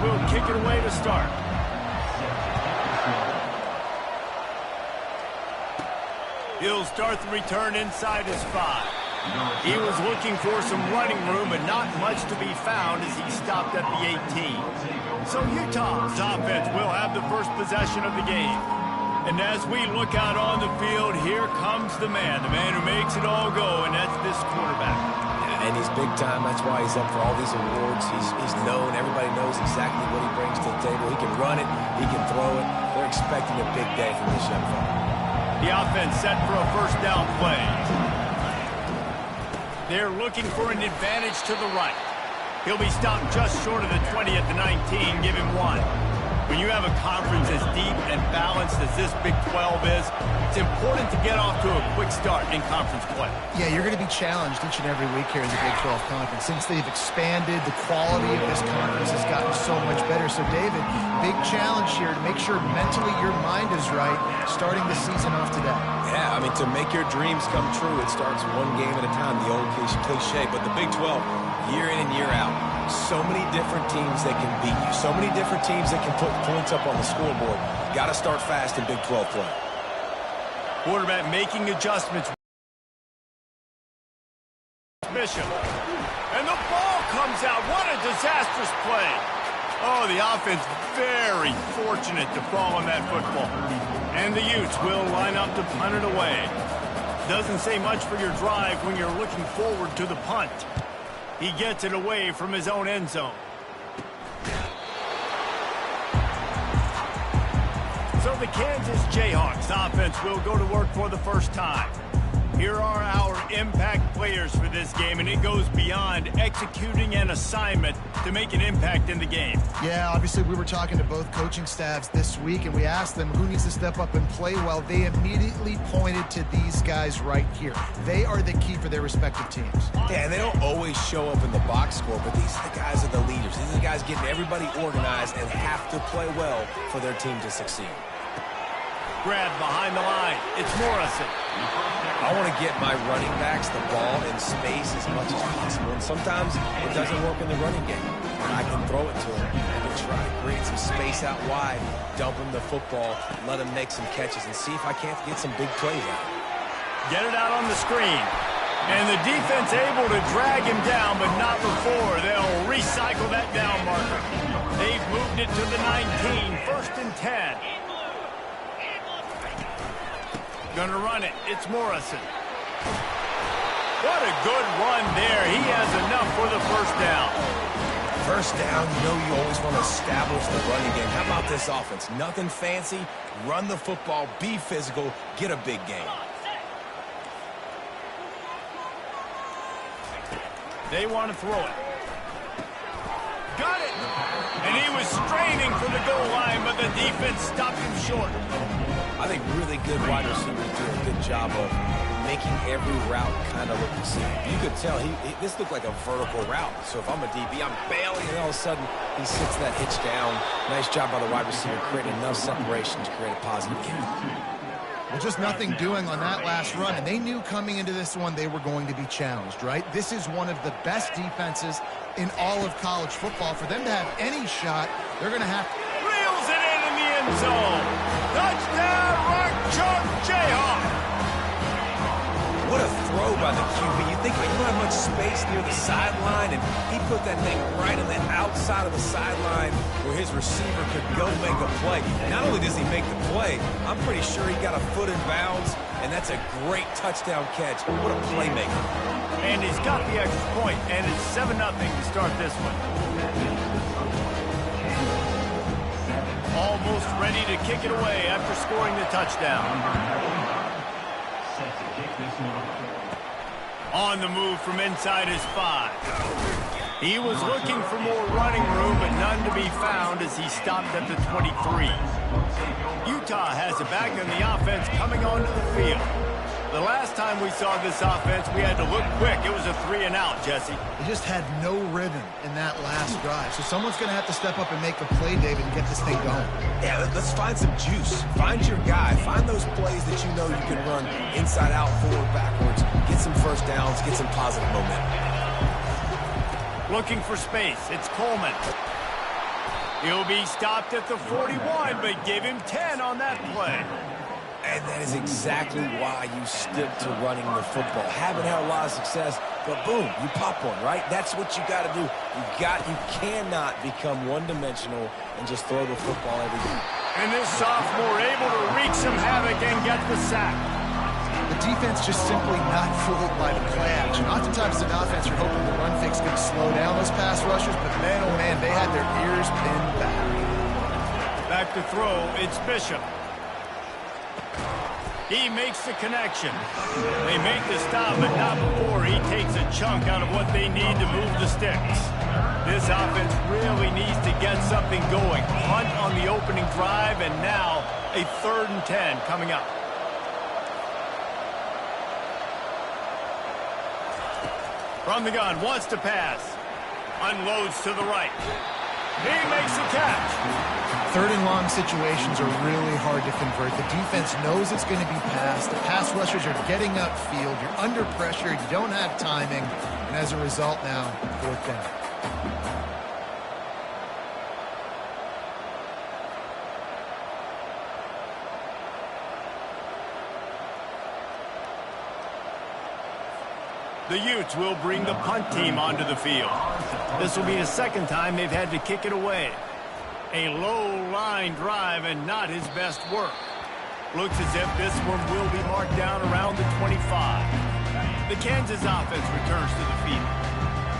will kick it away to start. He'll start the return inside his 5. He was looking for some running room, but not much to be found as he stopped at the 18. So Utah's offense will have the first possession of the game. And as we look out on the field, here comes the man who makes it all go, and that's this quarterback. Yeah, and he's big time. That's why he's up for all these awards. He's known. Everybody knows exactly what he brings to the table. He can run it. He can throw it. They're expecting a big day from this young fella. The offense set for a first down play. They're looking for an advantage to the right. He'll be stopped just short of the 20 at the 19. Give him 1. When you have a conference as deep and balanced as this Big 12 is, it's important to get off to a quick start in conference play. Yeah, you're going to be challenged each and every week here in the Big 12 Conference. Since they've expanded, the quality of this conference has gotten so much better. So, David, big challenge here to make sure mentally your mind is right starting the season off today. Yeah, I mean, to make your dreams come true, it starts one game at a time, the old cliche. But the Big 12, year in and year out, so many different teams that can beat you, so many different teams that can put points up on the scoreboard. Got to start fast in Big 12 play. Quarterback making adjustments. Bishop. And the ball comes out. What a disastrous play. Oh, the offense very fortunate to fall on that football. And the Utes will line up to punt it away. Doesn't say much for your drive when you're looking forward to the punt. He gets it away from his own end zone. So the Kansas Jayhawks offense will go to work for the first time. Here are our impact players for this game, and it goes beyond executing an assignment to make an impact in the game. Yeah, obviously we were talking to both coaching staffs this week, and we asked them who needs to step up and play well. They immediately pointed to these guys right here. They are the key for their respective teams. Yeah, and they don't always show up in the box score, but these are the guys are the leaders. These are the guys getting everybody organized and have to play well for their team to succeed. Grab behind the line. It's Morrison. I want to get my running backs the ball in space as much as possible. And sometimes it doesn't work in the running game. I can throw it to him. I can try to create some space out wide, dump him the football, let him make some catches, and see if I can't get some big plays out. Get it out on the screen. And the defense able to drag him down, but not before. They'll recycle that down marker. They've moved it to the 19, 1st and 10. Gonna run it. It's Morrison. What a good run there. He has enough for the first down. First down, you know you always want to establish the running game. How about this offense? Nothing fancy. Run the football, be physical, get a big game. They want to throw it. Got it. And he was straining for the goal line, but the defense stopped him short. I think really good wide receivers do a good job of making every route kind of look the same. You could tell this looked like a vertical route. So if I'm a DB, I'm bailing, and all of a sudden he sits that hitch down. Nice job by the wide receiver creating enough separation to create a positive game. Well, just nothing doing on that last run, and they knew coming into this one they were going to be challenged, right? This is one of the best defenses in all of college football. For them to have any shot, they're going to have to... Reels it in the end zone. Touchdown, Rock Chalk Jayhawk. What a throw by the QB. You think you don't have much space near the sideline, and he put that thing right on the outside of the sideline where his receiver could go make a play. Not only does he make the play, I'm pretty sure he got a foot in bounds, and that's a great touchdown catch. What a playmaker. And he's got the extra point, and it's 7-0 to start this one. Almost ready to kick it away after scoring the touchdown. On the move from inside his 5. He was looking for more running room, but none to be found as he stopped at the 23. Utah has it back in the offense coming onto the field. The last time we saw this offense, we had to look quick. It was a 3-and-out, Jesse. They just had no rhythm in that last drive. So someone's going to have to step up and make a play, David, and get this thing going. Yeah, let's find some juice. Find your guy. Find those plays that you know you can run inside out, forward, backwards. Get some first downs. Get some positive momentum. Looking for space. It's Coleman. He'll be stopped at the 41, but give him 10 on that play. And that is exactly why you stick to running the football. Haven't had a lot of success, but boom, you pop one, right? That's what you got to do. You cannot become one-dimensional and just throw the football every day. And this sophomore able to wreak some havoc and get the sack. The defense just simply not fooled by the play action. Oftentimes, an offense, you're hoping the run fake's going to slow down those pass rushers, but man, oh man, they had their ears pinned back. Back to throw, it's Bishop. He makes the connection. They make the stop, but not before he takes a chunk out of what they need to move the sticks. This offense really needs to get something going. Punt on the opening drive, and now a 3rd and 10 coming up. From the gun, wants to pass. Unloads to the right. He makes the catch. 3rd and long situations are really hard to convert. The defense knows it's going to be passed. The pass rushers are getting upfield. You're under pressure. You don't have timing. And as a result now, 4th down. The Utes will bring the punt team onto the field. This will be the 2nd time they've had to kick it away. A low line drive and not his best work. Looks as if this one will be marked down around the 25. The Kansas offense returns to the field.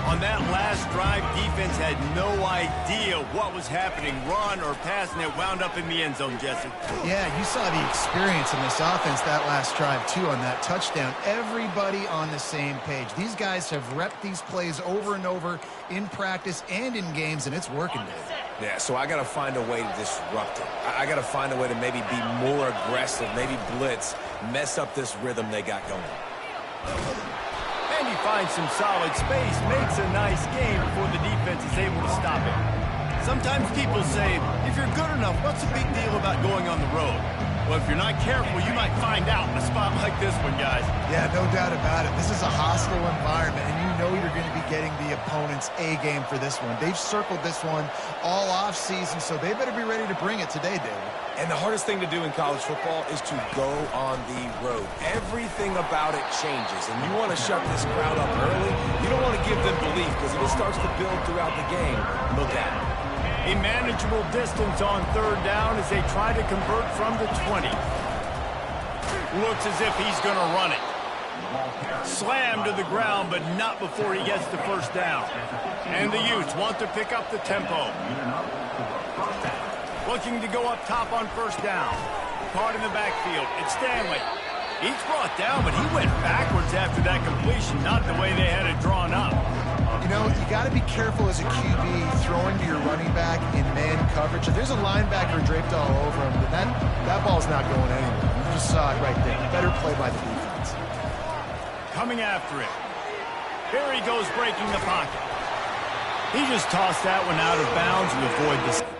On that last drive, defense had no idea what was happening, run or pass, and it wound up in the end zone, Jesse. Yeah, you saw the experience in this offense that last drive, too, on that touchdown. Everybody on the same page. These guys have repped these plays over and over in practice and in games, and it's working, Dave. Yeah, so I got to find a way to disrupt it. I got to find a way to maybe be more aggressive, maybe blitz, mess up this rhythm they got going. And he finds some solid space, makes a nice game before the defense is able to stop him. Sometimes people say, if you're good enough, what's the big deal about going on the road? Well, if you're not careful, you might find out in a spot like this one, guys. Yeah, no doubt about it. This is a hostile environment, and you know you're going to be getting the opponent's A game for this one. They've circled this one all off season, so they better be ready to bring it today, David. And the hardest thing to do in college football is to go on the road. Everything about it changes, and you want to shut this crowd up early. You don't want to give them belief, because if it starts to build throughout the game, look out. A manageable distance on 3rd down as they try to convert from the 20. Looks as if he's going to run it. Slammed to the ground, but not before he gets the 1st down. And the Utes want to pick up the tempo. Looking to go up top on 1st down. Caught in the backfield. It's Stanley. He's brought down, but he went backwards after that completion, not the way they had it drawn up. You know, you got to be careful as a QB throwing to your running back in man coverage. If there's a linebacker draped all over him, then that ball's not going anywhere. You just saw it right there. Better play by the defense. Coming after it. Here he goes breaking the pocket. He just tossed that one out of bounds to avoid the...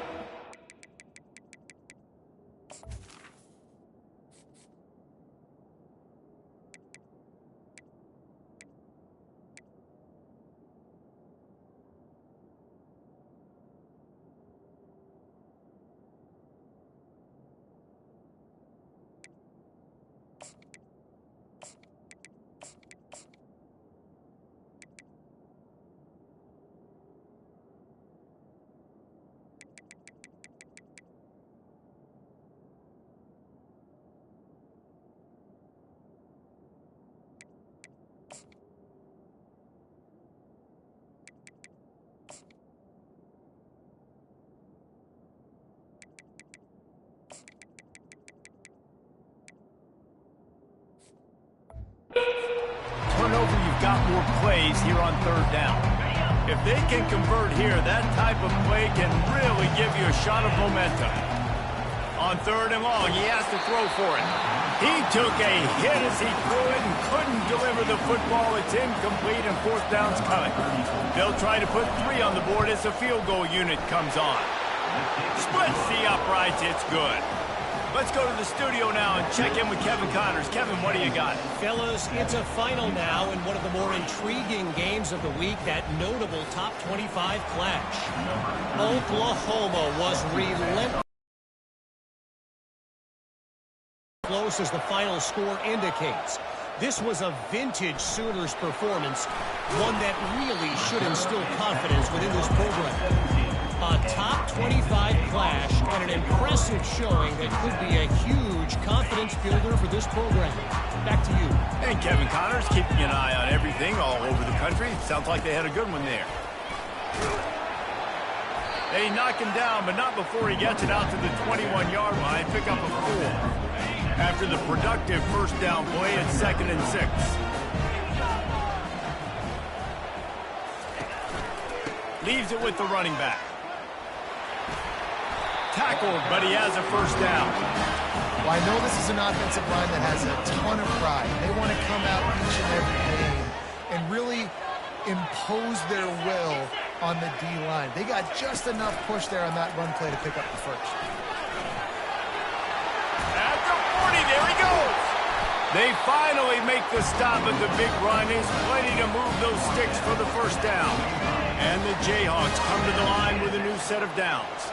Turnover, you've got more plays here on 3rd down. If they can convert here, that type of play can really give you a shot of momentum. On 3rd and long, he has to throw for it. He took a hit as he threw it and couldn't deliver the football. It's incomplete and 4th down's coming. They'll try to put 3 on the board as the field goal unit comes on. Splits the uprights, it's good. Let's go to the studio now and check in with Kevin Connors. Kevin, what do you got? Fellas, it's a final now in one of the more intriguing games of the week, that notable top 25 clash. Oklahoma was relentless close as the final score indicates. This was a vintage Sooners performance, one that really should instill confidence within this program. A top 25 clash and an impressive showing that could be a huge confidence builder for this program. Back to you. And Kevin Connors keeping an eye on everything all over the country. Sounds like they had a good one there. They knock him down, but not before he gets it out to the 21-yard line. Pick up a 4. After the productive first down play at 2nd and 6. Leaves it with the running back. Tackled, but he has a first down. Well, I know this is an offensive line that has a ton of pride. They want to come out each and every game and really impose their will on the D-line. They got just enough push there on that run play to pick up the first. At the 40, there he goes. They finally make the stop, but the big run is plenty to move those sticks for the first down. And the Jayhawks come to the line with a new set of downs.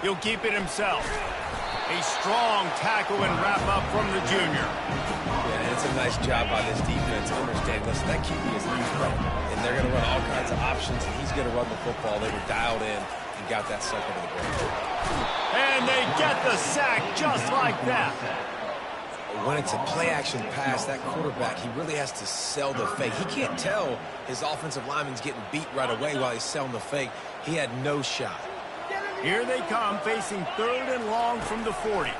He'll keep it himself. A strong tackle and wrap up from the junior. Yeah, it's a nice job by this defense. Understand, listen, that QB is huge, right? And they're going to run all kinds of options, and he's going to run the football. They were dialed in and got that sucker to the ground. And they get the sack just like that. When it's a play-action pass, that quarterback, he really has to sell the fake. He can't tell his offensive lineman's getting beat right away while he's selling the fake. He had no shot. Here they come, facing 3rd and long from the 40.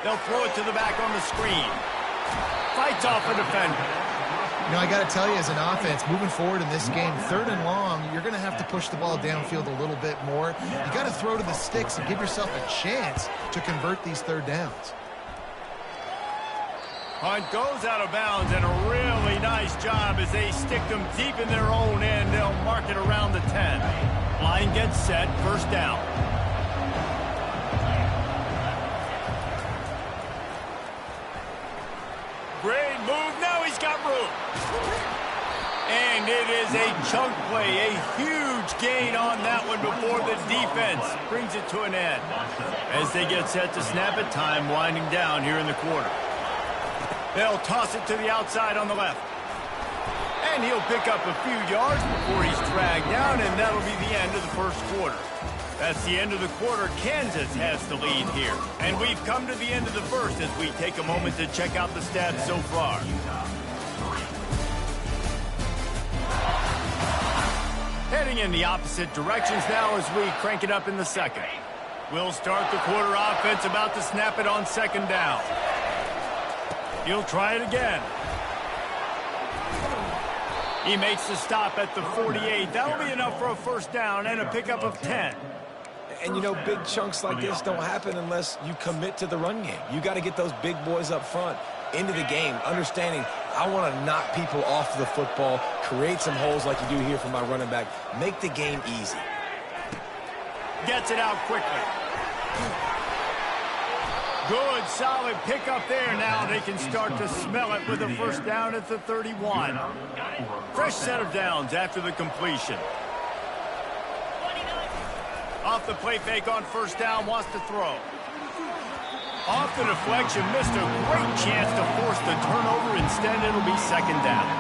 They'll throw it to the back on the screen. Fights off a defender. You know, I got to tell you, as an offense, moving forward in this game, 3rd and long, you're going to have to push the ball downfield a little bit more. You got to throw to the sticks and give yourself a chance to convert these 3rd downs. Hunt goes out of bounds, and a really nice job as they stick them deep in their own end. They'll mark it around the 10. Line gets set, first down. Great move, now he's got room. And it is a chunk play, a huge gain on that one before the defense brings it to an end. As they get set to snap it, time winding down here in the quarter. They'll toss it to the outside on the left. And he'll pick up a few yards before he's dragged down, and that'll be the end of the first quarter. That's the end of the quarter. Kansas has the lead here. And we've come to the end of the first as we take a moment to check out the stats so far. Heading in the opposite directions now as we crank it up in the second. We'll start the quarter offense, about to snap it on 2nd down. He'll try it again. He makes the stop at the 48. That'll be enough for a first down and a pickup of 10. And, you know, big chunks like this don't happen unless you commit to the run game. You got to get those big boys up front into the game, understanding I want to knock people off the football, create some holes like you do here for my running back, make the game easy. Gets it out quickly. Good, solid pickup there. Now they can start to smell it with a first down at the 31. Fresh set of downs after the completion. Off the play fake on first down, wants to throw. Off the deflection, missed a great chance to force the turnover. Instead, it'll be 2nd down.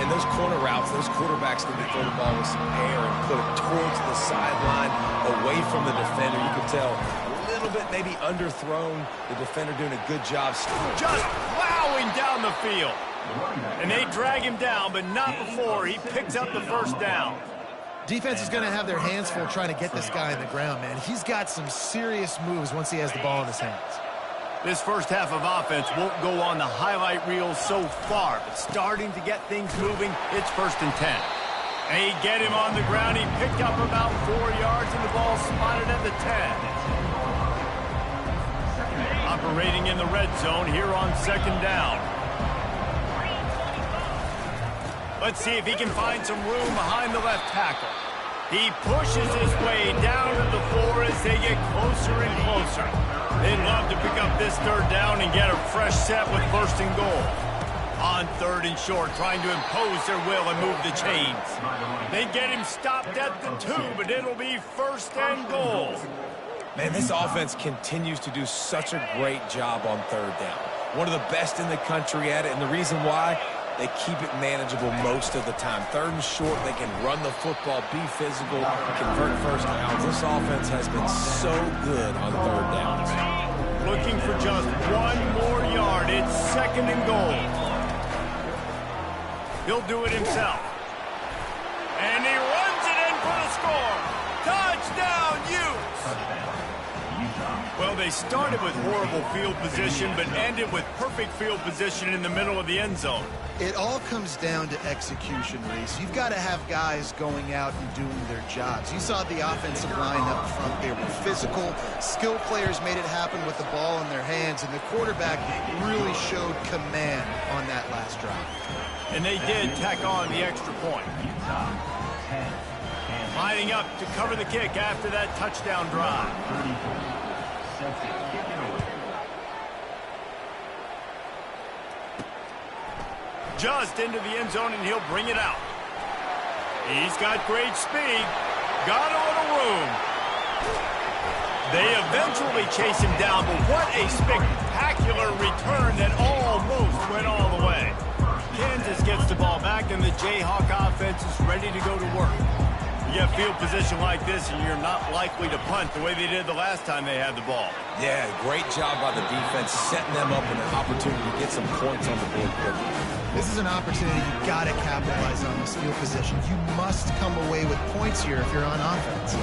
And those corner routes, those quarterbacks need to throw the ball with some air and put it towards the sideline, away from the defender. You can tell bit maybe underthrown. The defender doing a good job. Just plowing down the field. And they drag him down, but not before he picks up the first down. Defense is going to have their hands full trying to get this guy on the ground, man. He's got some serious moves once he has the ball in his hands. This first half of offense won't go on the highlight reel so far, but starting to get things moving, it's 1st and 10. And he get him on the ground. He picked up about 4 yards, and the ball spotted at the 10. Operating in the red zone here on 2nd down. Let's see if he can find some room behind the left tackle. He pushes his way down to the floor as they get closer and closer. They'd love to pick up this third down and get a fresh set with first and goal. On third and short, trying to impose their will and move the chains. They get him stopped at the 2, but it'll be first and goal. Man, this offense continues to do such a great job on third down. One of the best in the country at it, and the reason why, they keep it manageable most of the time. Third and short, they can run the football, be physical, convert first downs. This offense has been so good on third downs. Looking for just one more yard. It's second and goal. He'll do it himself. And he runs it in for the score. Touchdown, Utes! Well, they started with horrible field position, but ended with perfect field position in the middle of the end zone. It all comes down to execution, Reese. You've got to have guys going out and doing their jobs. You saw the offensive line up front. They were physical. Skill players made it happen with the ball in their hands, and the quarterback really showed command on that last drive. And they did tack on the extra point. Lining up to cover the kick after that touchdown drive. Just into the end zone, and he'll bring it out. He's got great speed. Got a little room. They eventually chase him down, but what a spectacular return that almost went all the way. Kansas gets the ball back, and the Jayhawk offense is ready to go to work. You have field position like this, and you're not likely to punt the way they did the last time they had the ball. Yeah, great job by the defense, setting them up with an opportunity to get some points on the board quickly. This is an opportunity you've got to capitalize on this field position. You must come away with points here if you're on offense.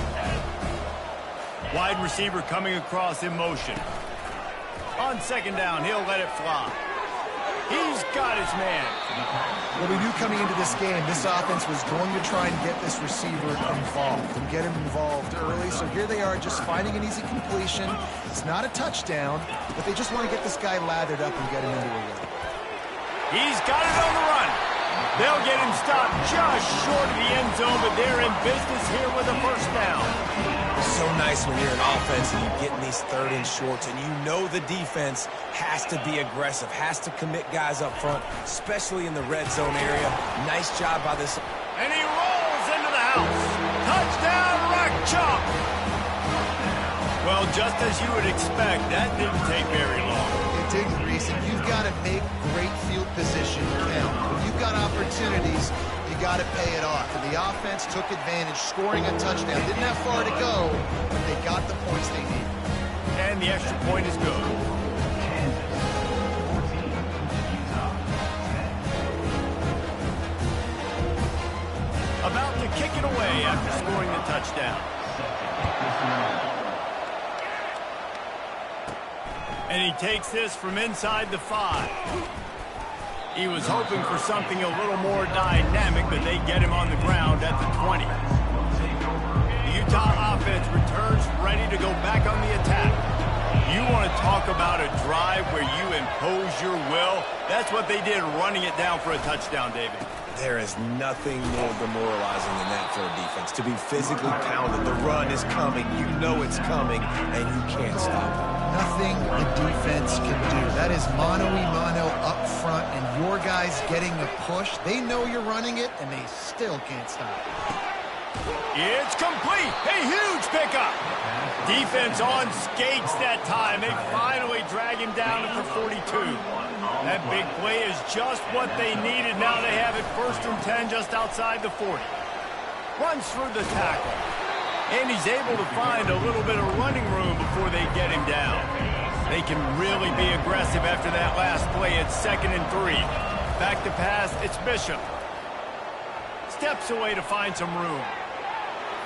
Wide receiver coming across in motion. On second down, he'll let it fly. He's got his man. Well, we knew coming into this game, this offense was going to try and get this receiver involved and get him involved early. So here they are just finding an easy completion. It's not a touchdown, but they just want to get this guy lathered up and get him into a run. He's got it on the run. They'll get him stopped just short of the end zone, but they're in business here with a first down. So nice when you're an offense and you're getting these third and shorts, and you know the defense has to be aggressive, has to commit guys up front, especially in the red zone area. Nice job by this. And he rolls into the house. Touchdown, Rock Chalk. Well, just as you would expect, that didn't take very long. It didn't, Reese, and you've got to make great field position count. When you've got opportunities, you got to pay it off. And the offense took advantage, scoring a touchdown. Didn't have far to go, but they got the points they needed. And the extra point is good. About to kick it away after scoring the touchdown. And he takes this from inside the 5. He was hoping for something a little more dynamic, but they get him on the ground at the 20. The Utah offense returns ready to go back on the attack. You want to talk about a drive where you impose your will? That's what they did, running it down for a touchdown, David. There is nothing more demoralizing than that for a defense. To be physically pounded, the run is coming, you know it's coming, and you can't stop it. Nothing the defense can do. That is mano-a-mano up front, and your guys getting the push. They know you're running it, and they still can't stop it. It's complete. A huge pickup. Defense on skates that time. They finally drag him down at the 42. That big play is just what they needed. Now they have it 1st and 10 just outside the 40. Runs through the tackle. And he's able to find a little bit of running room before they get him down. They can really be aggressive after that last play. It's 2nd and 3. Back to pass, it's Bishop. Steps away to find some room.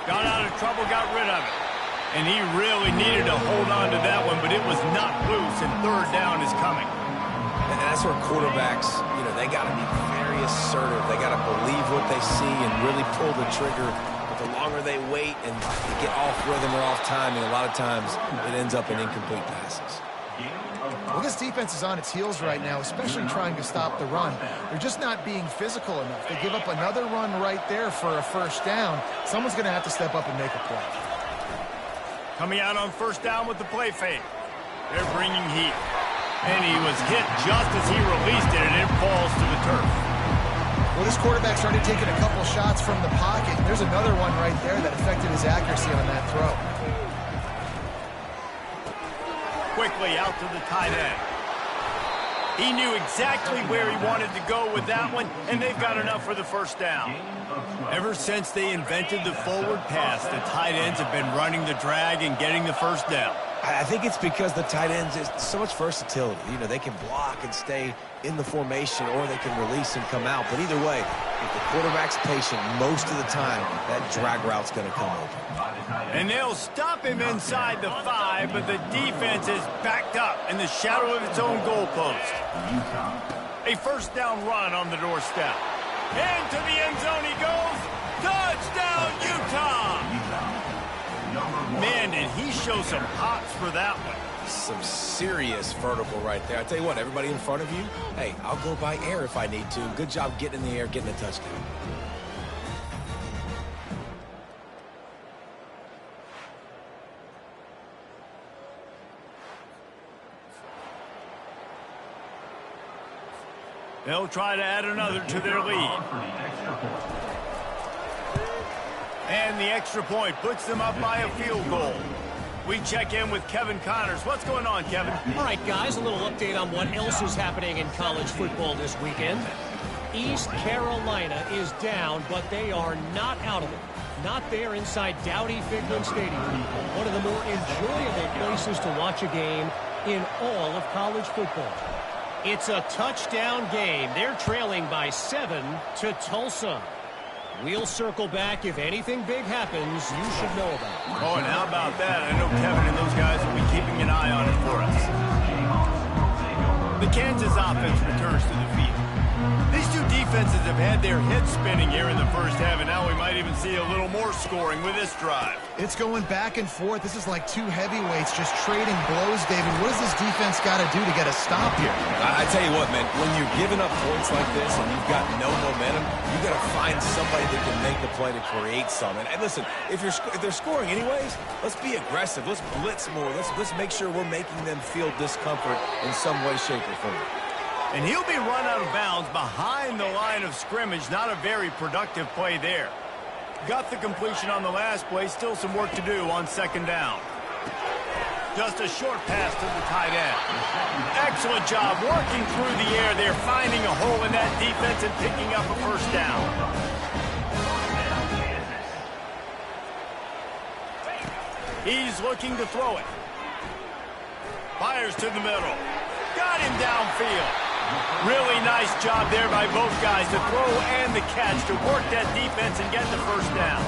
Got out of trouble, got rid of it. And he really needed to hold on to that one, but it was not loose, and 3rd down is coming. And that's where quarterbacks, they got to be very assertive. They got to believe what they see and really pull the trigger. But the longer they wait and they get off rhythm or off timing, a lot of times it ends up in incomplete passes. Well, this defense is on its heels right now, especially trying to stop the run. They're just not being physical enough. They give up another run right there for a first down. Someone's going to have to step up and make a play. Coming out on first down with the play fake. They're bringing heat. And he was hit just as he released it, and it falls to the turf. Well, this quarterback started taking a couple shots from the pocket. There's another one right there that affected his accuracy on that throw. Quickly out to the tight end. He knew exactly where he wanted to go with that one, and they've got enough for the first down. Ever since they invented the forward pass, the tight ends have been running the drag and getting the first down. I think it's because the tight ends is so much versatility. You know, they can block and stay in the formation, or they can release and come out. But either way, if the quarterback's patient, most of the time, that drag route's going to come open. And they'll stop him inside the 5, but the defense is backed up in the shadow of its own goalpost. A first down run on the doorstep. Into the end zone he goes. Touchdown, Utah! Man, did he show some hops for that one. Some serious vertical right there. I tell you what, everybody in front of you, hey, I'll go by air if I need to. Good job getting in the air, getting a touchdown. They'll try to add another to their lead. And the extra point puts them up by a field goal. We check in with Kevin Connors. What's going on, Kevin? All right, guys, a little update on what else is happening in college football this weekend. East Carolina is down, but they are not out of it. Not there inside Dowdy-Ficklen Stadium. One of the more enjoyable places to watch a game in all of college football. It's a touchdown game. They're trailing by 7 to Tulsa. We'll circle back. If anything big happens, you should know about it. Oh, and how about that? I know Kevin and those guys will be keeping an eye on it for us. The Kansas offense returns to the field. These two defenses have had their heads spinning here in the first half, and now we might even see a little more scoring with this drive. It's going back and forth. This is like two heavyweights just trading blows, David. What does this defense got to do to get a stop here? I tell you what, man, when you're giving up points like this and you've got no momentum, you got to find somebody that can make the play to create something. And listen, if they're scoring anyways, let's be aggressive. Let's blitz more. Let's make sure we're making them feel discomfort in some way, shape, or form. And he'll be run out of bounds behind the line of scrimmage. Not a very productive play there. Got the completion on the last play. Still some work to do on second down. Just a short pass to the tight end. Excellent job working through the air. They're finding a hole in that defense and picking up a first down. He's looking to throw it. Fires to the middle. Got him downfield. Really nice job there by both guys to throw and the catch to work that defense and get the first down.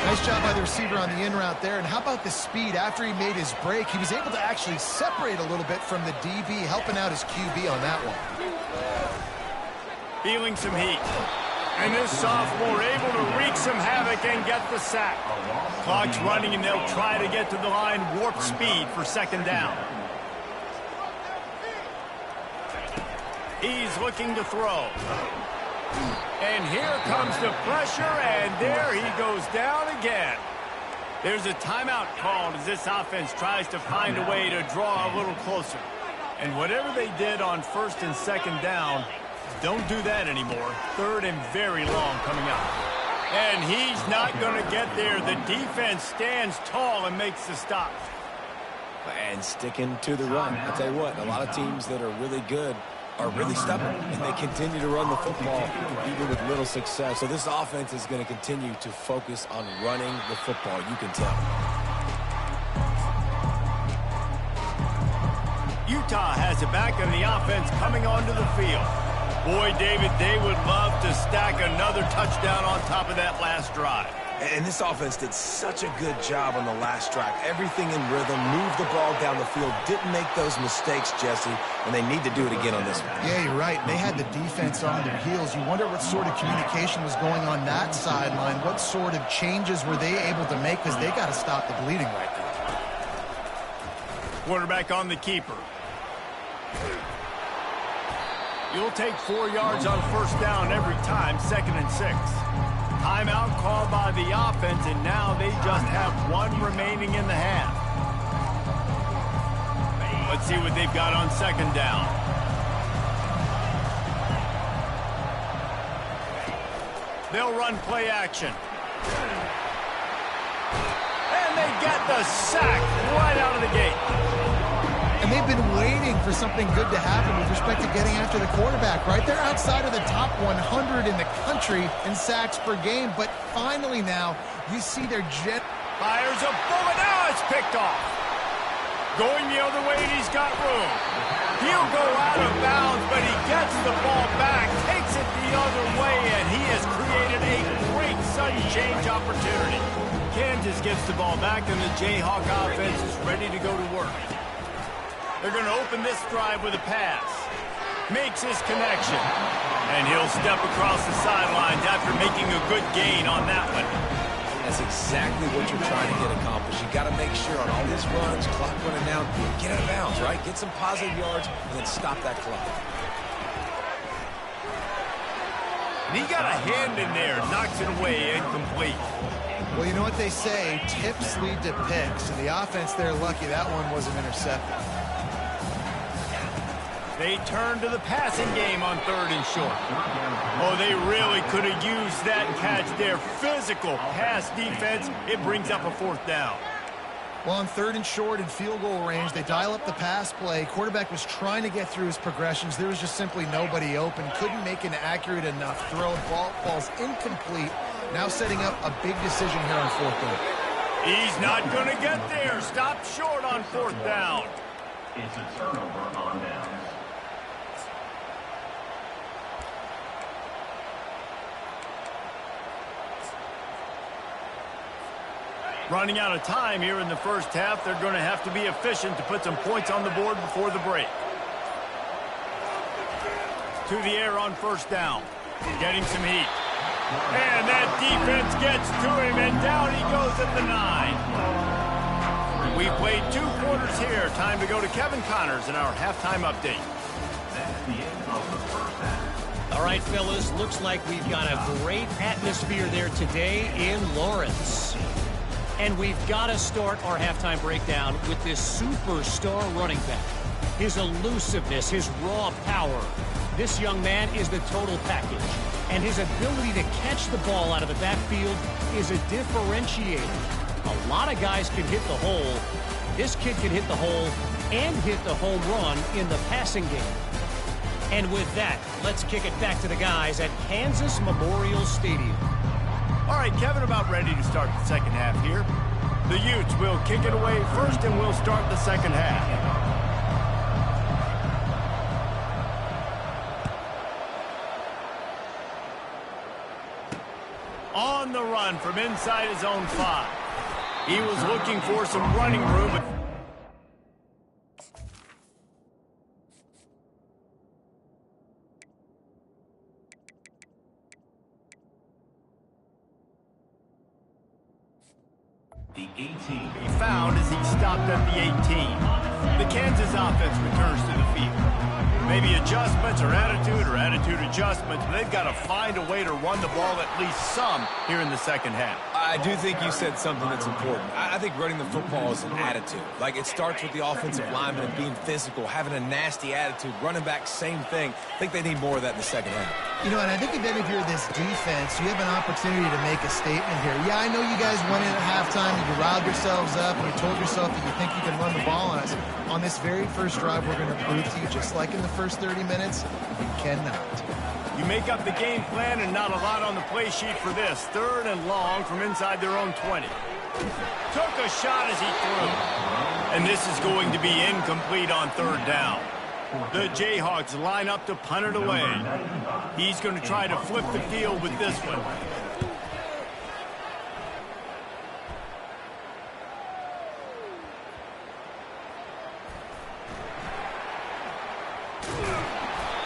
Nice job by the receiver on the in route there. And how about the speed? After he made his break, he was able to actually separate a little bit from the DB, helping out his QB on that one. Feeling some heat. And this sophomore able to wreak some havoc and get the sack. Clock's running, and they'll try to get to the line warp speed for second down. He's looking to throw. And here comes the pressure, and there he goes down again. There's a timeout called as this offense tries to find a way to draw a little closer. And whatever they did on first and second down, don't do that anymore. Third and very long coming up. And he's not going to get there. The defense stands tall and makes the stop. And sticking to the run. I'll tell you what, a lot of teams that are really good are really stubborn, and they continue to run the football even with little success. So this offense is going to continue to focus on running the football, you can tell. Utah has it back on the offense coming onto the field. Boy, David, they would love to stack another touchdown on top of that last drive. And this offense did such a good job on the last drive. Everything in rhythm, moved the ball down the field, didn't make those mistakes, Jesse, and they need to do it again on this one. Yeah, you're right. They had the defense on their heels. You wonder what sort of communication was going on that sideline. What sort of changes were they able to make, because they got to stop the bleeding right now. Quarterback on the keeper. You'll take 4 yards on first down every time, 2nd and 6. Timeout called by the offense, and now they just have 1 remaining in the half. Let's see what they've got on 2nd down. They'll run play action. And they get the sack right out of the gate. And they've been waiting for something good to happen with respect to getting after the quarterback, right? They're outside of the top 100 in the country in sacks per game, but finally now you see their jet. Fires a bullet. Now it's picked off. Going the other way, and he's got room. He'll go out of bounds, but he gets the ball back, takes it the other way, and he has created a great sudden change opportunity. Kansas gets the ball back, and the Jayhawk offense is ready to go to work. They're going to open this drive with a pass. Makes his connection. And he'll step across the sidelines after making a good gain on that one. That's exactly what you're trying to get accomplished. You got to make sure on all his runs, clock running down, get out of bounds, right? Get some positive yards, and then stop that clock. And he got a hand in there, knocks it away, incomplete. Well, you know what they say, tips lead to picks, and the offense there lucky that one wasn't intercepted. They turn to the passing game on 3rd and short. Oh, they really could have used that catch there. Physical pass defense. It brings up a 4th down. Well, on 3rd and short and field goal range, they dial up the pass play. Quarterback was trying to get through his progressions. There was just simply nobody open. Couldn't make an accurate enough throw. Ball falls incomplete. Now setting up a big decision here on 4th down. He's not going to get there. Stop short on 4th down. It's a turnover on downs. Running out of time here in the first half. They're going to have to be efficient to put some points on the board before the break. To the air on 1st down. Getting some heat. And that defense gets to him, and down he goes at the 9. We played 2 quarters here. Time to go to Kevin Connors in our halftime update. That's the end of the first half. All right, fellas, looks like we've got a great atmosphere there today in Lawrence. And we've got to start our halftime breakdown with this superstar running back. His elusiveness, his raw power. This young man is the total package. And his ability to catch the ball out of the backfield is a differentiator. A lot of guys can hit the hole. This kid can hit the hole and hit the home run in the passing game. And with that, let's kick it back to the guys at Kansas Memorial Stadium. All right, Kevin, about ready to start the second half here. The Utes will kick it away first, and we'll start the second half. On the run from inside his own 5. He was looking for some running room, but The 18. he found as he stopped at the 18. The Kansas offense returns to the field. Maybe adjustments or attitude adjustments, but they've got to find a way to run the ball at least some here in the second half. I do think you said something that's important. I think running the football is an attitude. Like, it starts with the offensive lineman and being physical, having a nasty attitude. Running back, same thing. I think they need more of that in the second half. You know, and I think if any of you are this defense, you have an opportunity to make a statement here. Yeah, I know you guys went in at halftime and you riled yourselves up and you told yourself that you think you can run the ball on us. On this very first drive, we're going to prove to you, just like in the first 30 minutes, you cannot. You make up the game plan and not a lot on the play sheet for this. 3rd and long from inside their own 20. Took a shot as he threw. And this is going to be incomplete on 3rd down. The Jayhawks line up to punt it away. He's going to try to flip the field with this one.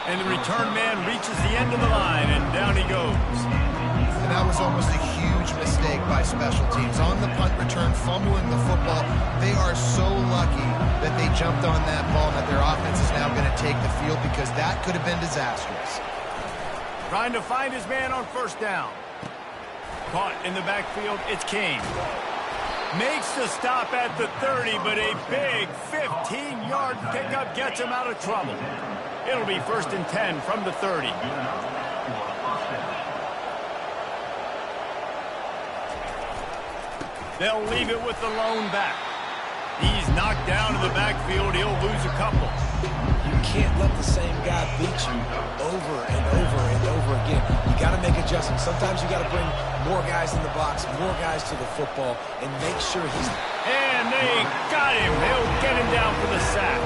And the return man reaches the end of the line, and down he goes. And that was almost a huge mistake by special teams. On the punt return, fumbling the football. They are so lucky that they jumped on that ball and that their offense is now going to take the field, because that could have been disastrous. Trying to find his man on first down. Caught in the backfield, it's King. Makes the stop at the 30, but a big 15-yard pickup gets him out of trouble. It'll be 1st and 10 from the 30. They'll leave it with the lone back. He's knocked down in the backfield. He'll lose a couple. You can't let the same guy beat you over and over and over again. You got to make adjustments. Sometimes you got to bring more guys in the box, more guys to the football, and make sure he's... And they got him. They'll get him down for the sack.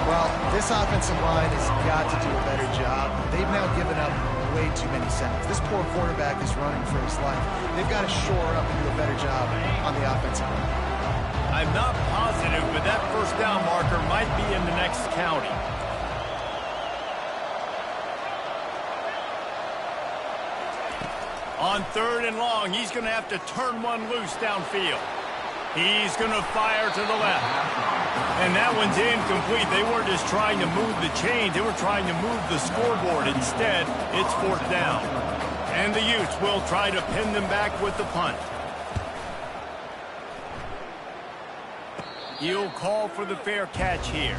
Well, this offensive line has got to do a better job. They've now given up way too many sacks. This poor quarterback is running for his life. They've got to shore up and do a better job on the offensive line. I'm not positive, but that first down marker might be in the next county. On 3rd and long, he's going to have to turn one loose downfield. He's going to fire to the left. And that one's incomplete. They weren't just trying to move the chains. They were trying to move the scoreboard. Instead, it's 4th down. And the Utes will try to pin them back with the punt. He'll call for the fair catch here.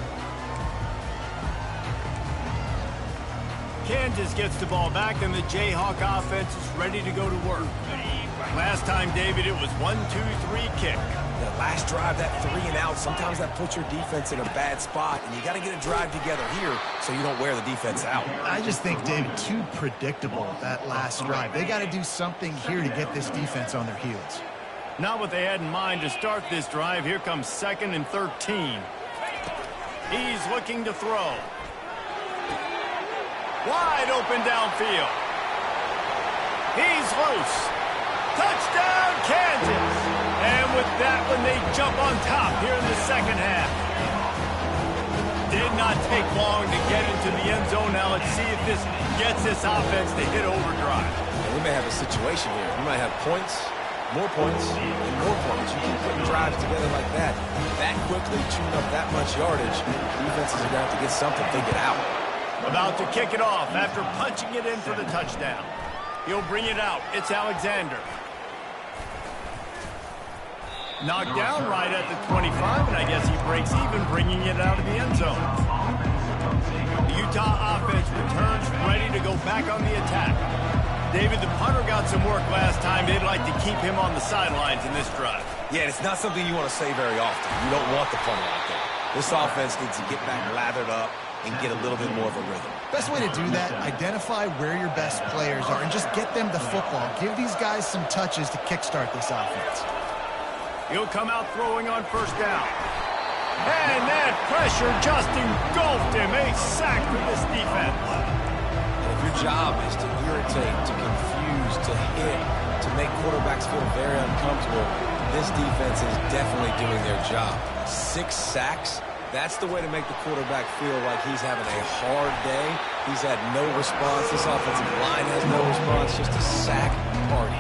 Kansas gets the ball back, and the Jayhawk offense is ready to go to work. Last time, David, it was 1-2-3 kick. That last drive, that 3 and out, sometimes that puts your defense in a bad spot, and you got to get a drive together here so you don't wear the defense out. I just think, David, too predictable, that last drive. They got to do something here to get this defense on their heels. Not what they had in mind to start this drive. Here comes 2nd and 13. He's looking to throw. Wide open downfield. He's loose. Touchdown, Kansas. And with that one, they jump on top here in the second half. Did not take long to get into the end zone. Now let's see if this gets this offense to hit overdrive. And we may have a situation here. We might have points, more points, and more points. You keep putting drives together like that quickly, chewing up that much yardage, defenses are going to have to get something figured out. About to kick it off after punching it in for the touchdown. He'll bring it out. It's Alexander. Knocked down right at the 25, and I guess he breaks even, bringing it out of the end zone. The Utah offense returns, ready to go back on the attack. David, the punter got some work last time. They'd like to keep him on the sidelines in this drive. Yeah, it's not something you want to say very often. You don't want the punter out there. This offense needs to get back lathered up and get a little bit more of a rhythm. Best way to do that, identify where your best players are and just get them the football. Give these guys some touches to kickstart this offense. He'll come out throwing on first down. And that pressure just engulfed him. A sack for this defense. And if your job is to irritate, to confuse, to hit, to make quarterbacks feel very uncomfortable, this defense is definitely doing their job. 6 sacks. That's the way to make the quarterback feel like he's having a hard day. He's had no response. This offensive line has no response. Just a sack party.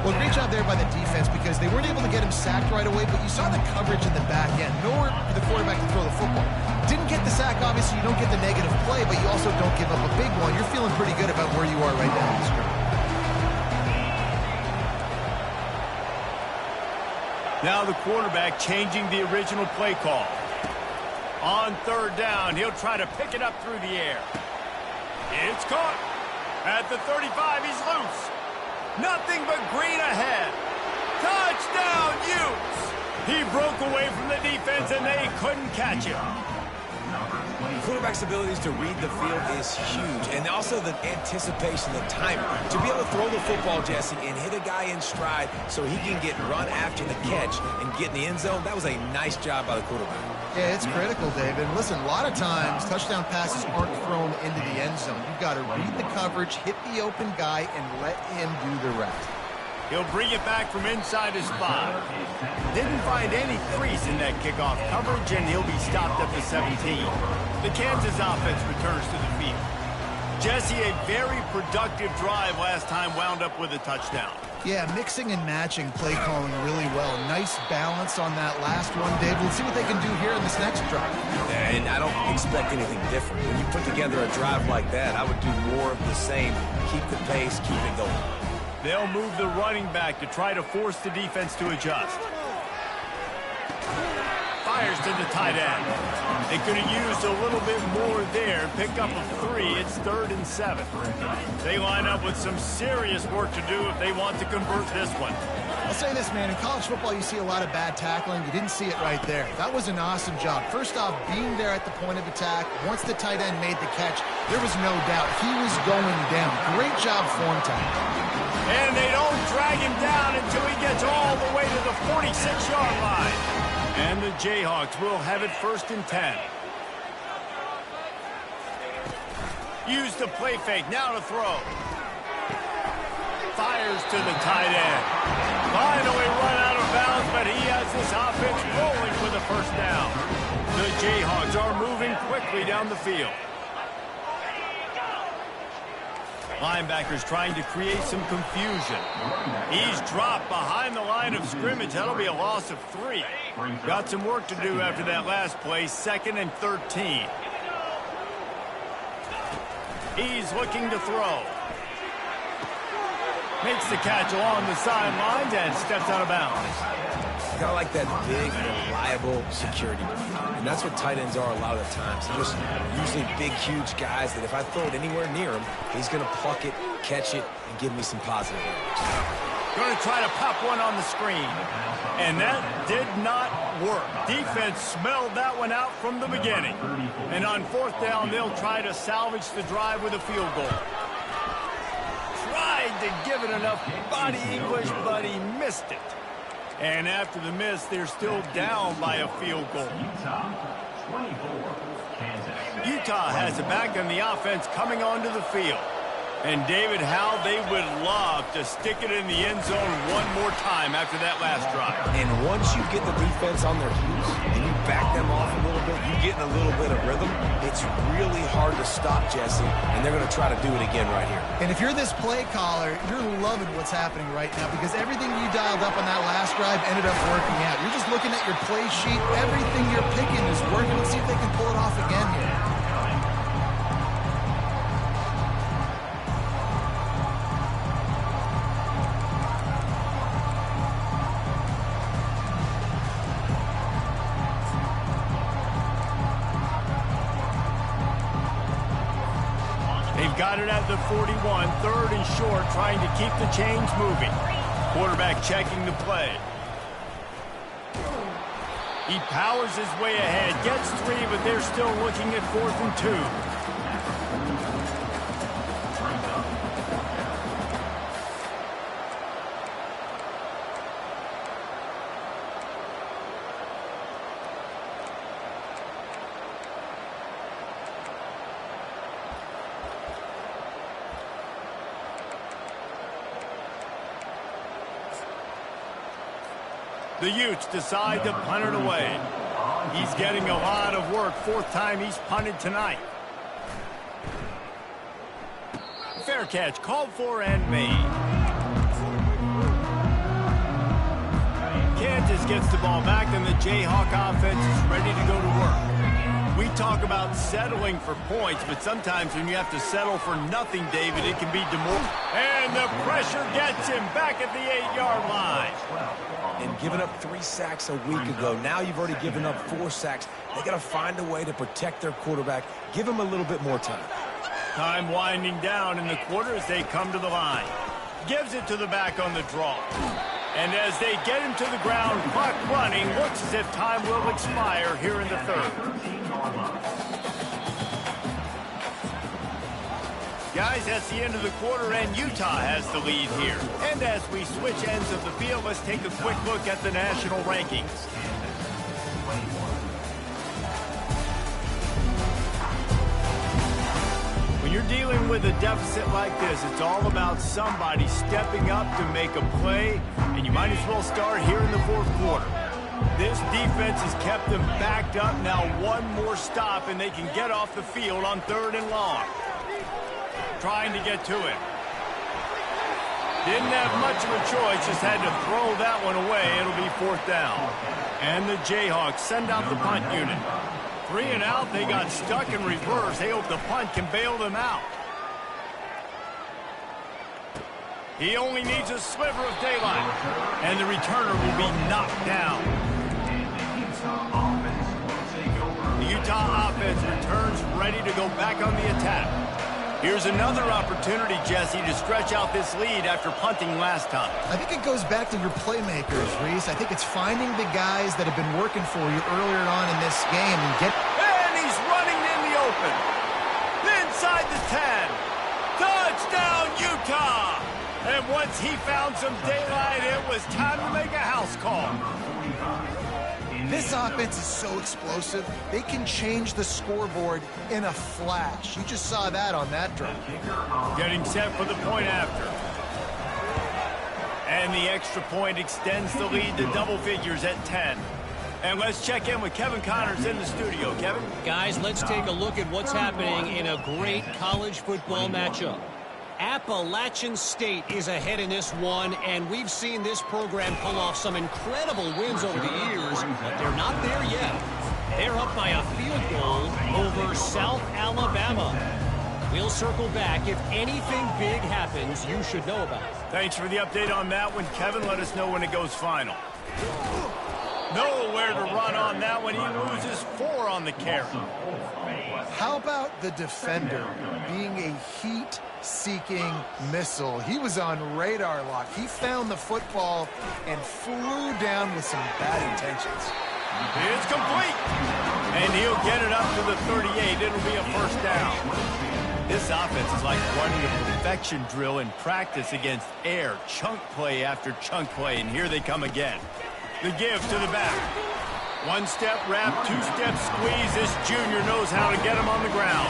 Well, great job there by the defense, because they weren't able to get him sacked right away, but you saw the coverage in the back end. Nowhere for the quarterback to throw the football. Didn't get the sack, obviously. You don't get the negative play, but you also don't give up a big one. You're feeling pretty good about where you are right now in this drive. Now the quarterback changing the original play call. On 3rd down, he'll try to pick it up through the air. It's caught. At the 35, he's loose. Nothing but green ahead. Touchdown, Utes! He broke away from the defense, and they couldn't catch him. The quarterback's abilities to read the field is huge, and also the anticipation, the timing. To be able to throw the football, Jesse, and hit a guy in stride so he can get run after the catch and get in the end zone, that was a nice job by the quarterback. Yeah, it's critical, David. Listen, a lot of times, touchdown passes aren't thrown into the end zone. You've got to read the coverage, hit the open guy, and let him do the rest. He'll bring it back from inside his 5. Didn't find any crease in that kickoff coverage, and he'll be stopped at the 17. The Kansas offense returns to the field. Jesse, a very productive drive last time wound up with a touchdown. Yeah, mixing and matching play calling really well. Nice balance on that last one, Dave. Let's see what they can do here in this next drive. And I don't expect anything different. When you put together a drive like that, I would do more of the same. Keep the pace, keep it going. They'll move the running back to try to force the defense to adjust. Fires to the tight end. They could have used a little bit more there. Pick up a 3. It's 3rd and 7. They line up with some serious work to do if they want to convert this one. I'll say this, man. In college football, you see a lot of bad tackling. You didn't see it right there. That was an awesome job. First off, being there at the point of attack. Once the tight end made the catch, there was no doubt he was going down. Great job form time. And they don't drag him down until he gets all the way to the 46-yard line. And the Jayhawks will have it 1st and 10. Use the play fake. Now to throw. Fires to the tight end. Finally run out of bounds, but he has this offense rolling with a 1st down. The Jayhawks are moving quickly down the field. Linebackers trying to create some confusion. He's dropped behind the line of scrimmage. That'll be a loss of 3. Got some work to do after that last play. 2nd and 13. He's looking to throw. Makes the catch along the sidelines and steps out of bounds. Kind of like that big, reliable security blanket. And that's what tight ends are a lot of the times. They're just usually big, huge guys that if I throw it anywhere near him, he's going to pluck it, catch it, and give me some positive yards. Going to try to pop one on the screen. And that did not work. Defense smelled that one out from the beginning. And on 4th down, they'll try to salvage the drive with a field goal. Tried to give it enough body English, but he missed it. And after the miss, they're still down by a field goal. Utah has it back on the offense coming onto the field. And David, how they would love to stick it in the end zone one more time after that last drive. And once you get the defense on their heels and you back them off a little bit, you get in a little bit of rhythm, it's really hard to stop, Jesse, and they're going to try to do it again right here. And if you're this play caller, you're loving what's happening right now because everything you dialed up on that last drive ended up working out. You're just looking at your play sheet. Everything you're picking is working. Let's see if they can pull it off again here. Got it at the 41, 3rd and short, trying to keep the chains moving. Quarterback checking the play. He powers his way ahead, gets 3, but they're still looking at 4th and 2. The Utes decide to punt it away. He's getting a lot of work. 4th time he's punted tonight. Fair catch called for and made. Kansas gets the ball back and the Jayhawk offense is ready to go to work. We talk about settling for points, but sometimes when you have to settle for nothing, David, it can be demoralizing. And the pressure gets him back at the 8-yard line. And giving up 3 sacks a week ago. Now you've already given up 4 sacks. They got to find a way to protect their quarterback. Give him a little bit more time. Time winding down in the quarter as they come to the line. Gives it to the back on the draw. And as they get him to the ground, clock running, looks as if time will expire here in the 3rd. Guys, that's the end of the quarter, and Utah has the lead here. And as we switch ends of the field, let's take a quick look at the national rankings. When you're dealing with a deficit like this, it's all about somebody stepping up to make a play, and you might as well start here in the 4th quarter. This defense has kept them backed up. Now one more stop, and they can get off the field on 3rd and long. trying to get to him. Didn't have much of a choice, just had to throw that one away. It'll be 4th down. And the Jayhawks send out the punt unit. 3 and out, they got stuck in reverse. They hope the punt can bail them out. He only needs a sliver of daylight, and the returner will be knocked down. The Utah offense returns ready to go back on the attack. Here's another opportunity, Jesse, to stretch out this lead after punting last time. I think it goes back to your playmakers, Reese. I think it's finding the guys that have been working for you earlier on in this game and get... And he's running in the open. Inside the 10. Touchdown, Utah! And once he found some daylight, it was time to make a house call. This offense is so explosive, they can change the scoreboard in a flash. You just saw that on that drive. Getting set for the point after. And the extra point extends the lead to double figures at 10. And let's check in with Kevin Connors in the studio. Kevin? Guys, let's take a look at what's happening in a great college football matchup. Appalachian State is ahead in this one, and we've seen this program pull off some incredible wins over the years, but they're not there yet. They're up by a field goal over South Alabama. We'll circle back. If anything big happens, you should know about it. Thanks for the update on that one, Kevin. Let us know when it goes final. Nowhere to run on that one. He loses 4 on the carry. How about the defender being a heat-seeking missile? He was on radar lock. He found the football and flew down with some bad intentions. It's complete. And he'll get it up to the 38. It'll be a 1st down. This offense is like running a perfection drill in practice against air. Chunk play after chunk play, and here they come again. The give to the back. 1-step wrap, 2-step squeeze. This junior knows how to get him on the ground.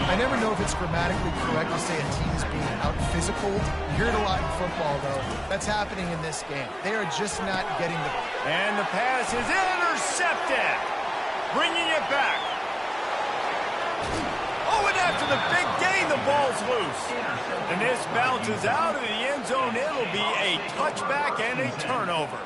I never know if it's grammatically correct to say a team is being out-physical. You hear it a lot in football, though. That's happening in this game. They are just not getting the... And the pass is intercepted. Bringing it back. Oh, and after the big gain, the ball's loose. And this bounces out of the end zone. It'll be a touchback and a turnover.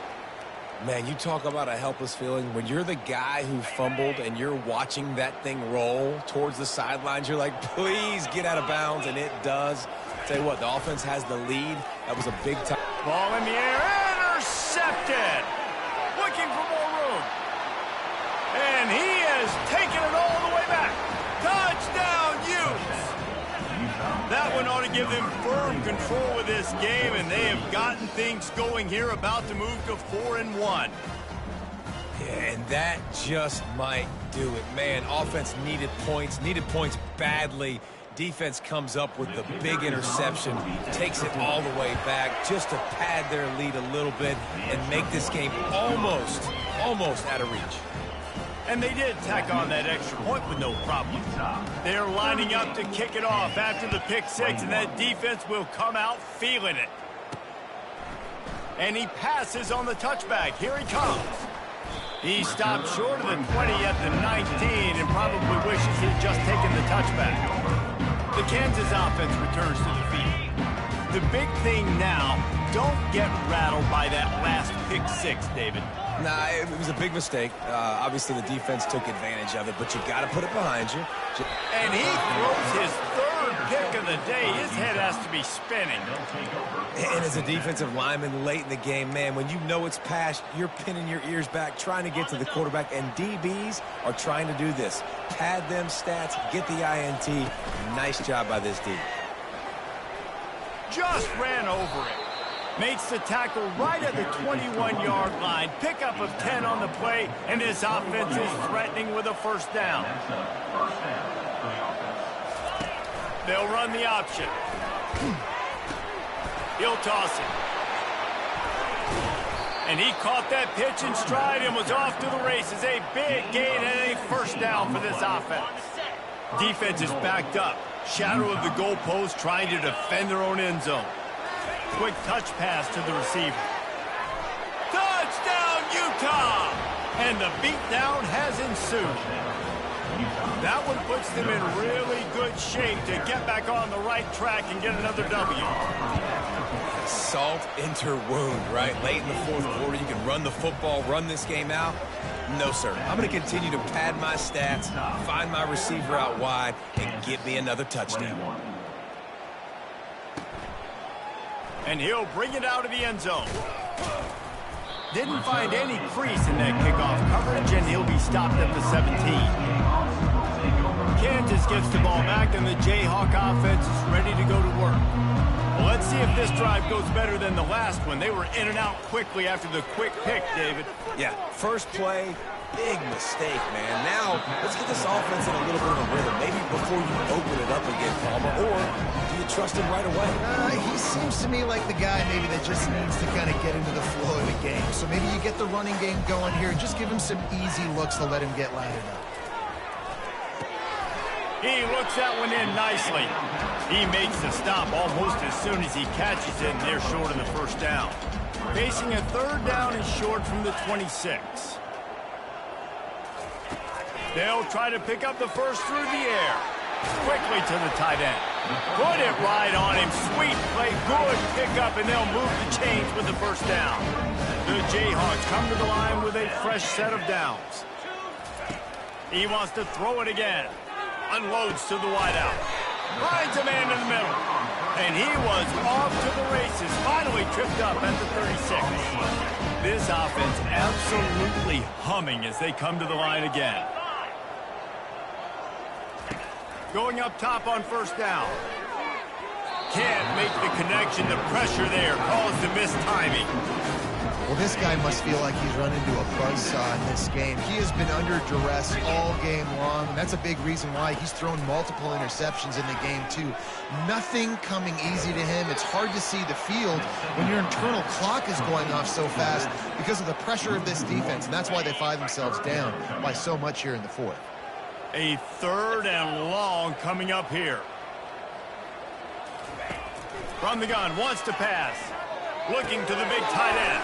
Man, you talk about a helpless feeling. When you're the guy who fumbled and you're watching that thing roll towards the sidelines, you're like, please get out of bounds, and it does. Tell you what, the offense has the lead. That was a big time. Ball in the air, intercepted. Looking for more room. And he has taken it all the way back. Touchdown, Utes. That one ought to give them firm control of this game, and they have gotten things going here, about to move to 4-1. Yeah, and that just might do it. Man, offense needed points badly. Defense comes up with the big interception, takes it all the way back just to pad their lead a little bit and make this game almost out of reach. And they did tack on that extra point with no problem. They're lining up to kick it off after the pick 6, and that defense will come out feeling it. And he passes on the touchback. Here he comes. He stopped short of the 20 at the 19 and probably wishes he'd just taken the touchback. The Kansas offense returns to the field. The big thing now, don't get rattled by that last pick 6, David. Nah, it was a big mistake. Obviously, the defense took advantage of it, but you got to put it behind you. And he throws his 3rd pick of the day. His head has to be spinning. And as a defensive lineman late in the game, man, when you know it's past, you're pinning your ears back, trying to get to the quarterback, and DBs are trying to do this. Pad them stats, get the INT. Nice job by this D. Just ran over it. Makes the tackle right at the 21-yard line. Pickup of 10 on the play, and this offense is threatening with a 1st down. They'll run the option. He'll toss it. And he caught that pitch in stride and was off to the races. A big gain and a 1st down for this offense. Defense is backed up. Shadow of the goalpost, trying to defend their own end zone. Quick touch pass to the receiver. Touchdown, Utah! And the beatdown has ensued. That one puts them in really good shape to get back on the right track and get another W. Salt into wound, right? Late in the fourth quarter, you can run the football, run this game out. No, sir. I'm going to continue to pad my stats, find my receiver out wide, and get me another touchdown. And he'll bring it out of the end zone. Didn't find any crease in that kickoff coverage, and he'll be stopped at the 17. Kansas gets the ball back, and the Jayhawk offense is ready to go to work. Well, let's see if this drive goes better than the last one. They were in and out quickly after the quick pick, David. Yeah, first play, big mistake, man. Now, let's get this offense in a little bit of a rhythm. Maybe before you open it up again, Palmer, or do you trust him right away? He seems to me like the guy maybe that just needs to kind of get into the flow of the game. So maybe you get the running game going here. Just give him some easy looks to let him get laddered up. He looks that one in nicely. He makes the stop almost as soon as he catches it, and they're short of the first down. Facing a third down and short from the 26. They'll try to pick up the first through the air. Quickly to the tight end. Put it right on him. Sweet play. Good pickup, and they'll move the chains with the first down. The Jayhawks come to the line with a fresh set of downs. He wants to throw it again. Unloads to the wideout. Finds a man in the middle. And he was off to the races. Finally tripped up at the 36. This offense absolutely humming as they come to the line again. Going up top on first down. Can't make the connection. The pressure there caused the mistiming. Well, this guy must feel like he's run into a buzzsaw in this game. He has been under duress all game long, and that's a big reason why he's thrown multiple interceptions in the game, too. Nothing coming easy to him. It's hard to see the field when your internal clock is going off so fast because of the pressure of this defense, and that's why they find themselves down by so much here in the fourth. A third and long coming up here. From the gun, wants to pass. Looking to the big tight end.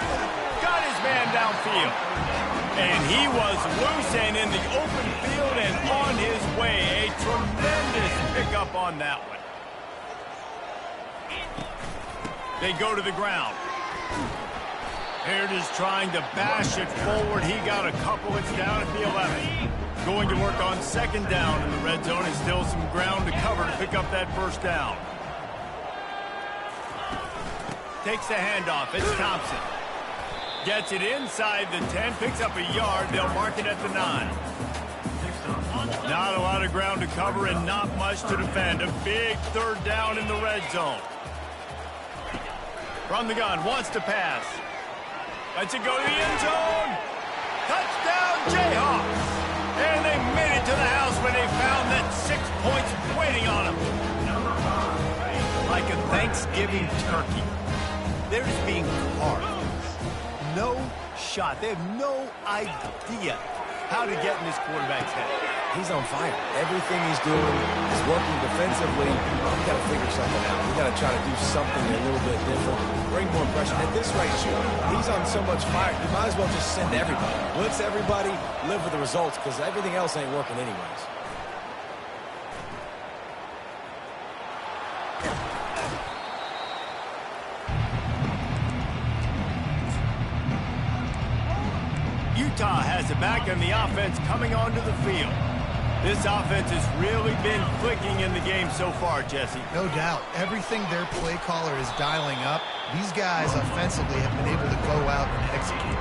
Got his man downfield. And he was loose and in the open field and on his way. A tremendous pickup on that one. They go to the ground. Baird is trying to bash it forward. He got a couple. It's down at the 11. Going to work on second down in the red zone, and still some ground to cover to pick up that first down. Takes the handoff. It's Thompson. Gets it inside the 10, picks up a yard. They'll mark it at the 9. Not a lot of ground to cover and not much to defend. A big third down in the red zone. From the gun, wants to pass. Lets it go to the end zone. Touchdown, Jayhawks. And they made it to the house when they found that 6 points waiting on them. Like a Thanksgiving turkey. They're just being carved. No shot. They have no idea how to get in this quarterback's head. He's on fire. Everything he's doing is working defensively. We got to figure something out. We got to try to do something a little bit different. Bring more pressure. At this rate, sure, he's on so much fire, you might as well just send everybody. Blitz everybody, live with the results, because everything else ain't working anyways. Utah has it back, and the offense coming onto the field. This offense has really been clicking in the game so far, Jesse. No doubt. Everything their play caller is dialing up, these guys offensively have been able to go out and execute.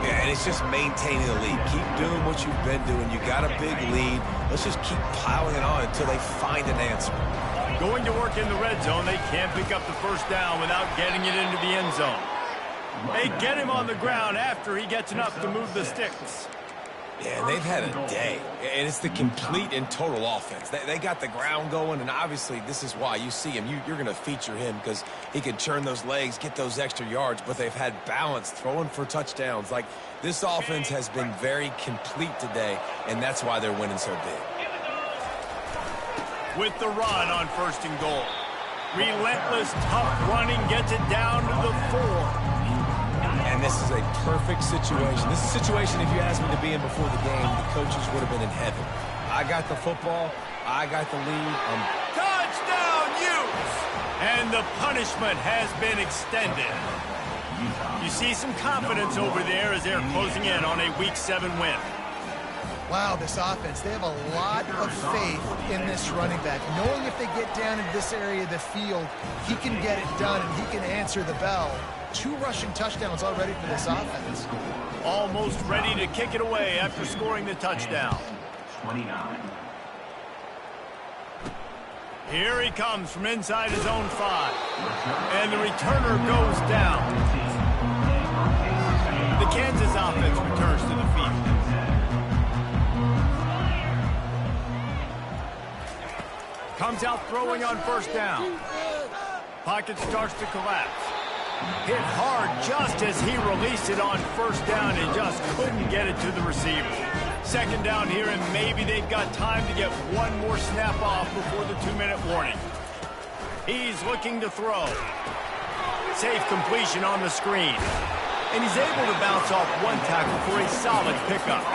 Yeah, and it's just maintaining the lead. Keep doing what you've been doing. You got a big lead. Let's just keep piling it on until they find an answer. Going to work in the red zone. They can't pick up the first down without getting it into the end zone. They get him on the ground after he gets enough to move the sticks. Yeah, they've had a day, and it's the complete and total offense. They got the ground going, and obviously this is why you see him. You're going to feature him because he can churn those legs, get those extra yards, but they've had balance, throwing for touchdowns. Like, this offense has been very complete today, and that's why they're winning so big. With the run on first and goal. Relentless, tough running, gets it down to the 4. And this is a perfect situation. This is a situation, if you asked me to be in before the game, the coaches would have been in heaven. I got the football. I got the lead. Touchdown, Utes! And the punishment has been extended. You see some confidence over there as they're closing in on a Week 7 win. Wow, this offense, they have a lot of faith in this running back. Knowing if they get down in this area of the field, he can get it done and he can answer the bell. 2 rushing touchdowns already for this offense. Almost ready to kick it away after scoring the touchdown. 29. Here he comes from inside his own 5. And the returner goes down. The Kansas offense returns to the field. Comes out throwing on first down. Pocket starts to collapse. Hit hard just as he released it on first down and just couldn't get it to the receiver. Second down here, and maybe they've got time to get one more snap off before the 2-minute warning. He's looking to throw. Safe completion on the screen. And he's able to bounce off one tackle for a solid pickup.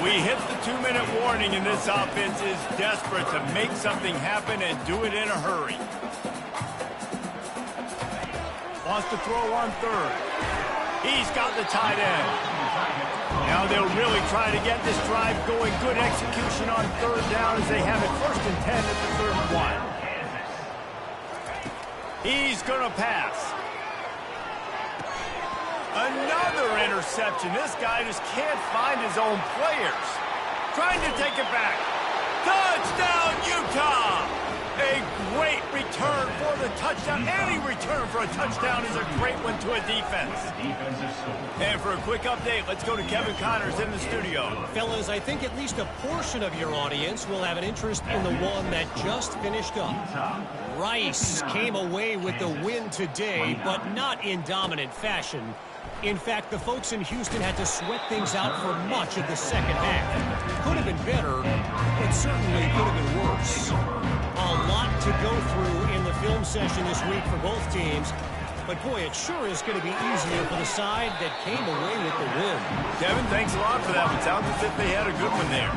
We hit the 2-minute warning, and this offense is desperate to make something happen and do it in a hurry. Wants to throw on third. He's got the tight end. Now they'll really try to get this drive going. Good execution on third down as they have it 1st and 10 at the 31. He's going to pass. Another interception. This guy just can't find his own players. Trying to take it back. Touchdown, Utah! A great return for the touchdown. Any return for a touchdown is a great one to a defense. And for a quick update, let's go to Kevin Connors in the studio. Fellas, I think at least a portion of your audience will have an interest in the one that just finished up. Rice came away with the win today, but not in dominant fashion. In fact, the folks in Houston had to sweat things out for much of the second half. Could have been better, but certainly could have been worse. A lot to go through in the film session this week for both teams. But boy, it sure is going to be easier for the side that came away with the win. Kevin, thanks a lot for that. It sounds as if they had a good one there.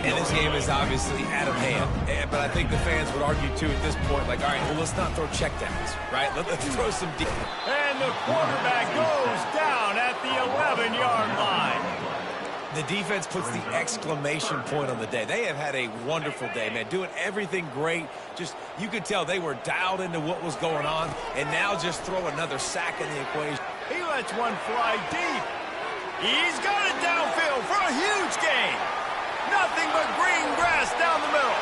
And this game is obviously out of hand. But I think the fans would argue, too, at this point, like, all right, well, let's not throw checkdowns, right? Let's throw some deep. And the quarterback goes down at the 11-yard line. The defense puts the exclamation point on the day. They have had a wonderful day, man, doing everything great. Just, you could tell they were dialed into what was going on, and now just throw another sack in the equation. He lets one fly deep. He's got it downfield for a huge gain. Nothing but green grass down the middle.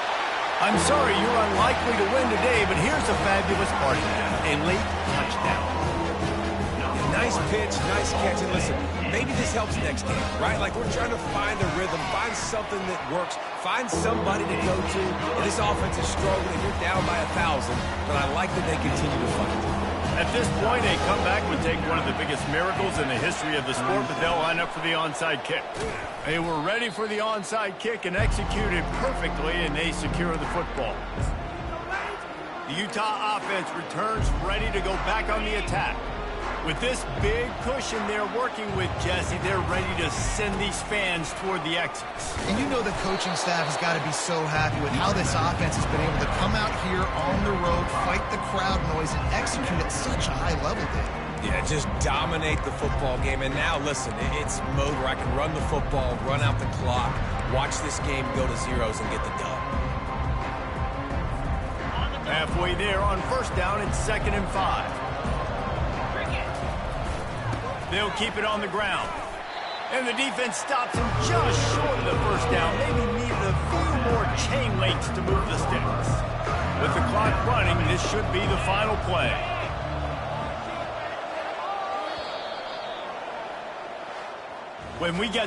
I'm sorry you're unlikely to win today, but here's a fabulous part of that. A late touchdown. Nice pitch, nice catch, and listen, maybe this helps next game, right? Like, we're trying to find a rhythm, find something that works, find somebody to go to. And this offense is struggling, and you're down by 1,000, but I like that they continue to fight. At this point, a comeback would take one of the biggest miracles in the history of the sport, but they'll line up for the onside kick. They were ready for the onside kick and executed perfectly, and they secure the football. The Utah offense returns ready to go back on the attack. With this big cushion they're working with, Jesse, they're ready to send these fans toward the exits. And you know the coaching staff has got to be so happy with how this offense has been able to come out here on the road, fight the crowd noise, and execute at such a high level, Dave. Yeah, just dominate the football game. And now, listen, it's mode where I can run the football, run out the clock, watch this game go to zeros and get the dub. Halfway there on first down, it's 2nd and 5. They'll keep it on the ground. And the defense stops him just short of the first down. Maybe needed a few more chain links to move the sticks. With the clock running, this should be the final play. When we get